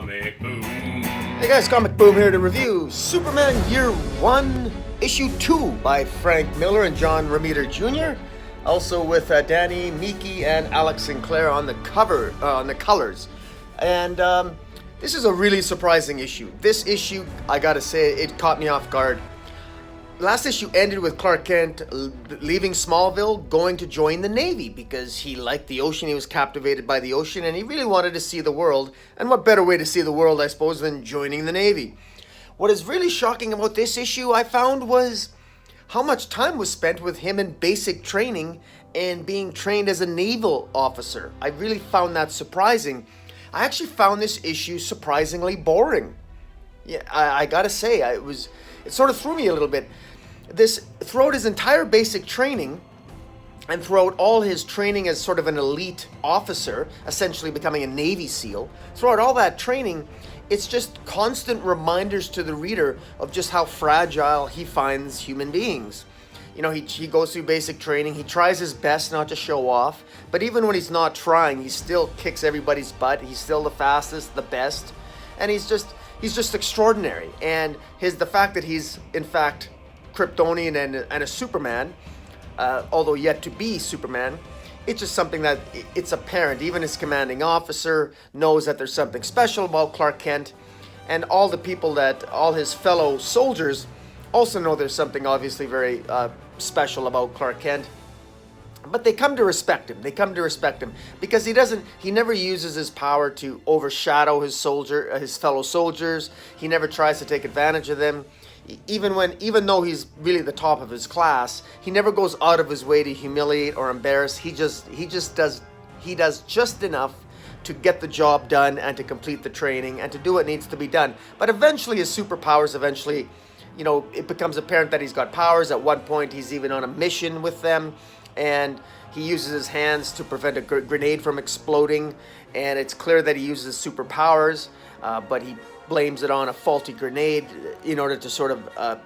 Comic Boom. Hey guys, Comic Boom here to review Superman Year 1, Issue 2 by Frank Miller and John Romita Jr. Also with Danny, Miki, and Alex Sinclair on the cover, on the colors. And this is a really surprising issue. This issue, I gotta say, it caught me off guard. Last issue ended with Clark Kent leaving Smallville, going to join the Navy because he liked the ocean, he was captivated by the ocean, and he really wanted to see the world. And what better way to see the world, I suppose, than joining the Navy? What is really shocking about this issue, I found, was how much time was spent with him in basic training and being trained as a naval officer. I really found that surprising. I actually found this issue surprisingly boring. Yeah, I gotta say, it sort of threw me a little bit. Throughout his entire basic training, and throughout all his training as sort of an elite officer, essentially becoming a Navy SEAL, throughout all that training, it's just constant reminders to the reader of just how fragile he finds human beings. You know, he goes through basic training, he tries his best not to show off, but even when he's not trying, he still kicks everybody's butt, he's still the fastest, the best, and he's just extraordinary. And the fact that he's, in fact, Kryptonian and a Superman, although yet to be Superman, it's just something that it's apparent. Even his commanding officer knows that there's something special about Clark Kent, and all his fellow soldiers also know there's something obviously very special about Clark Kent. But they come to respect him. They come to respect him because he never uses his power to overshadow his fellow soldiers. He never tries to take advantage of them. Even though he's really the top of his class, he never goes out of his way to humiliate or embarrass. He does just enough to get the job done and to complete the training and to do what needs to be done. But eventually his superpowers, it becomes apparent that he's got powers. At one point he's even on a mission with them, and he uses his hands to prevent a grenade from exploding, and it's clear that he uses superpowers, but he blames it on a faulty grenade in order to sort of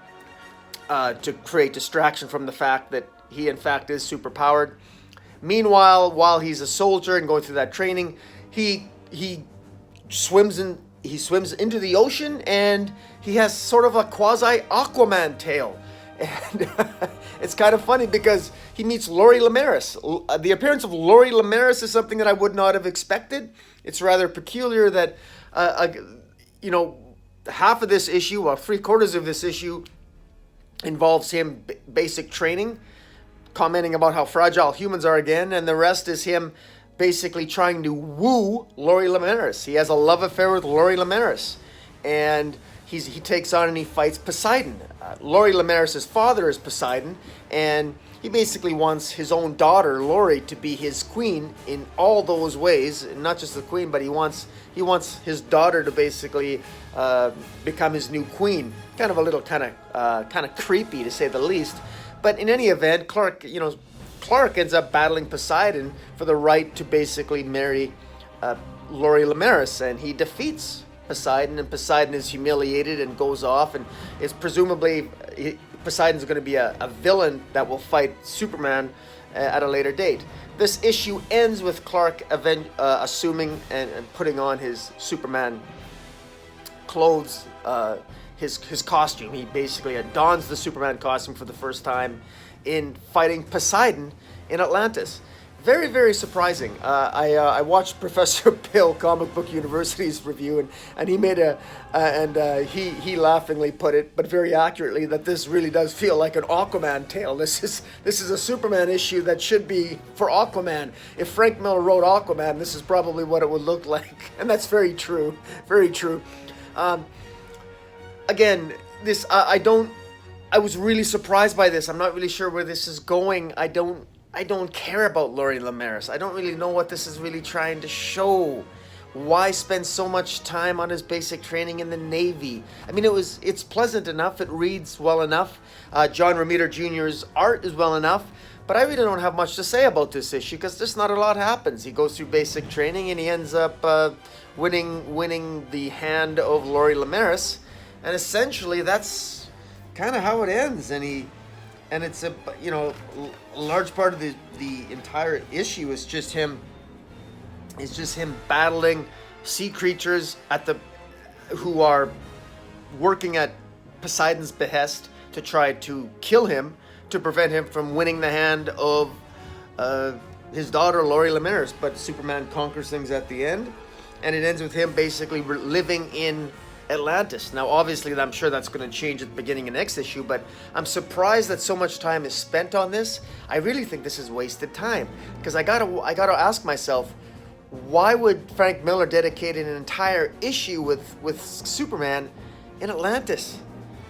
to create distraction from the fact that he in fact is superpowered. Meanwhile, while he's a soldier and going through that training, he swims into the ocean, and he has sort of a quasi Aquaman tail. And it's kind of funny because he meets Lori Lemaris. The appearance of Lori Lemaris is something that I would not have expected. It's rather peculiar that half of this issue, or 3/4 of this issue, involves him basic training, commenting about how fragile humans are again, and the rest is him basically trying to woo Lori Lemaris. He has a love affair with Lori Lemaris, and he takes on and he fights Poseidon. Lori Lemaris' father is Poseidon, and he basically wants his own daughter, Lori, to be his queen in all those ways. Not just the queen, but he wants his daughter to basically become his new queen. Kind of a little kind of creepy, to say the least. But in any event, Clark ends up battling Poseidon for the right to basically marry Lori Lemaris, and he defeats Poseidon, and Poseidon is humiliated and goes off, and it's presumably Poseidon's going to be a villain that will fight Superman at a later date. This issue ends with Clark assuming and putting on his Superman clothes, his costume. He basically dons the Superman costume for the first time in fighting Poseidon in Atlantis. Very, very surprising. I watched Professor Bill, Comic Book University's review, and he made he laughingly put it, but very accurately, that this really does feel like an Aquaman tale. This is a Superman issue that should be for Aquaman. If Frank Miller wrote Aquaman, this is probably what it would look like, and that's very true. Very true. Again, I was really surprised by this. I'm not really sure where this is going. I don't care about Lori Lemaris. I don't really know what this is really trying to show. Why spend so much time on his basic training in the Navy? I mean, it's pleasant enough. It reads well enough. John Romita Jr.'s art is well enough. But I really don't have much to say about this issue because just not a lot happens. He goes through basic training and he ends up winning the hand of Lori Lemaris. And essentially, that's kind of how it ends. And it's a large part of the entire issue is just him battling sea creatures at who are working at Poseidon's behest to try to kill him to prevent him from winning the hand of his daughter, Lori Lemaris. But Superman conquers things at the end, and it ends with him basically living in Atlantis. Now, obviously, I'm sure that's going to change at the beginning of next issue, but I'm surprised that so much time is spent on this. I really think this is wasted time, because I gotta ask myself, why would Frank Miller dedicate an entire issue with Superman in Atlantis,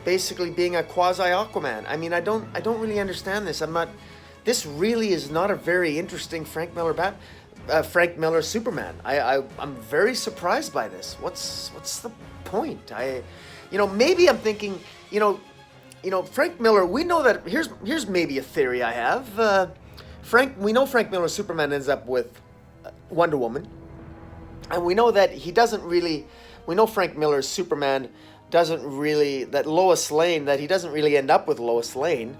basically being a quasi Aquaman? I mean, I don't really understand this. This really is not a very interesting Frank Miller Superman. I'm very surprised by this. What's the point? Maybe I'm thinking, Frank Miller. We know that here's maybe a theory I have. We know Frank Miller Superman ends up with Wonder Woman, and we know that he doesn't really. We know Frank Miller's Superman doesn't really, that he doesn't really end up with Lois Lane.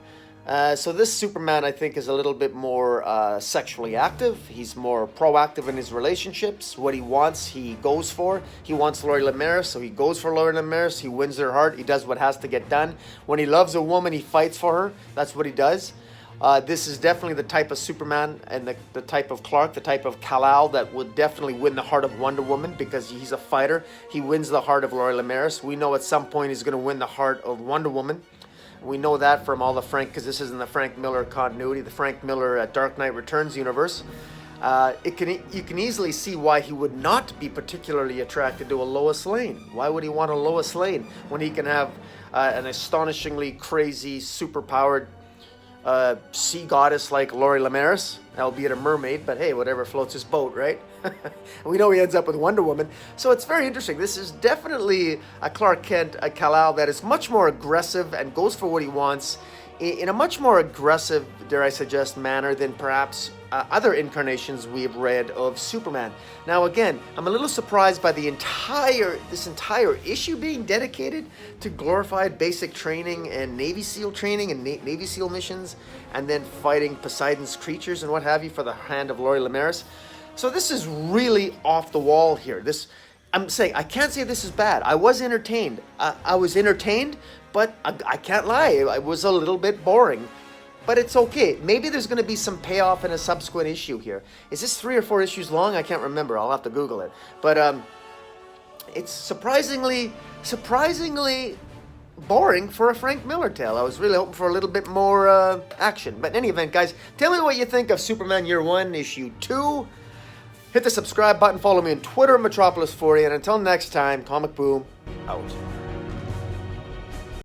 So this Superman, I think, is a little bit more sexually active. He's more proactive in his relationships. What he wants, he goes for. He wants Lori Lemaris, so he goes for Lori Lemaris. He wins her heart. He does what has to get done. When he loves a woman, he fights for her. That's what he does. This is definitely the type of Superman and the type of Clark, the type of Kal-El that would definitely win the heart of Wonder Woman, because he's a fighter. He wins the heart of Lori Lemaris. We know at some point he's going to win the heart of Wonder Woman. We know that from all the because this is in the Frank Miller continuity, the Frank Miller Dark Knight Returns universe. You can easily see why he would not be particularly attracted to a Lois Lane. Why would he want a Lois Lane when he can have an astonishingly crazy, superpowered sea goddess like Lori Lemaris, albeit a mermaid, but hey, whatever floats his boat, right? We know he ends up with Wonder Woman. So it's very interesting. This is definitely a Clark Kent, a Kal-El that is much more aggressive and goes for what he wants in a much more aggressive, dare I suggest, manner than perhaps other incarnations we've read of Superman. Now, again, I'm a little surprised by this entire issue being dedicated to glorified basic training and Navy SEAL training and Navy SEAL missions, and then fighting Poseidon's creatures and what have you for the hand of Lori Lemaris. So this is really off the wall here. I'm saying, I can't say this is bad. I was entertained. I was entertained, but I can't lie. It was a little bit boring. But it's okay. Maybe there's going to be some payoff in a subsequent issue here. Is this 3 or 4 issues long? I can't remember. I'll have to Google it. But it's surprisingly boring for a Frank Miller tale. I was really hoping for a little bit more action. But in any event, guys, tell me what you think of Superman Year 1, Issue 2. Hit the subscribe button. Follow me on Twitter, Metropolis40. And until next time, Comic Boom, out.